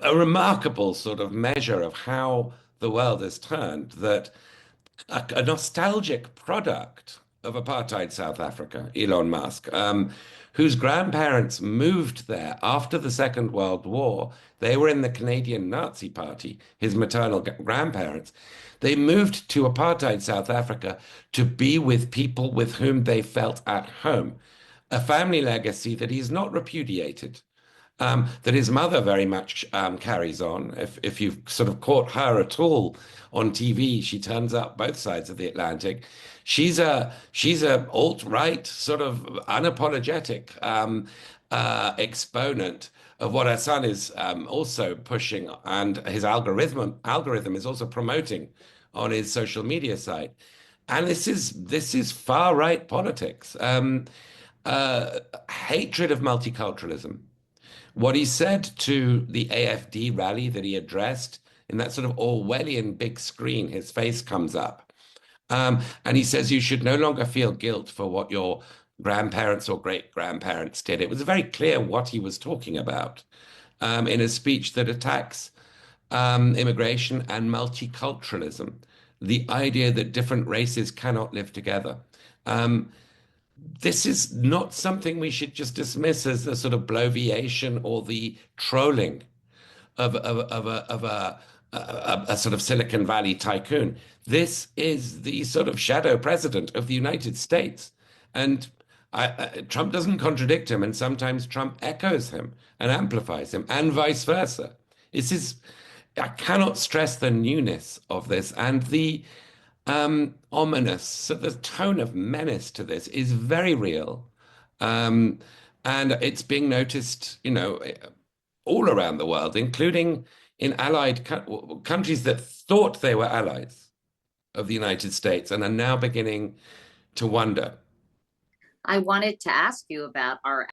a remarkable sort of measure of how the world has turned, that a nostalgic product of apartheid South Africa, Elon Musk, whose grandparents moved there after the Second World War. They were in the Canadian Nazi Party, his maternal grandparents. They moved to apartheid South Africa to be with people with whom they felt at home. A family legacy that he's not repudiated, that his mother very much carries on. If you've sort of caught her at all on TV, she turns up both sides of the Atlantic. She's a alt-right sort of unapologetic exponent of what her son is also pushing, and his algorithm is also promoting on his social media site. And this is far right politics, hatred of multiculturalism. What he said to the AFD rally that he addressed in that sort of Orwellian big screen, his face comes up. And he says you should no longer feel guilt for what your grandparents or great grandparents did. It was very clear what he was talking about in a speech that attacks immigration and multiculturalism, the idea that different races cannot live together. Um, this is not something we should just dismiss as the sort of bloviation or the trolling of a sort of Silicon Valley tycoon. This is the sort of shadow president of the United States. And Trump doesn't contradict him, and sometimes Trump echoes him and amplifies him, and vice versa. This is, I cannot stress the newness of this and the ominous. So the tone of menace to this is very real. Um, and it's being noticed, all around the world, including in allied countries that thought they were allies of the United States and are now beginning to wonder. I wanted to ask you about our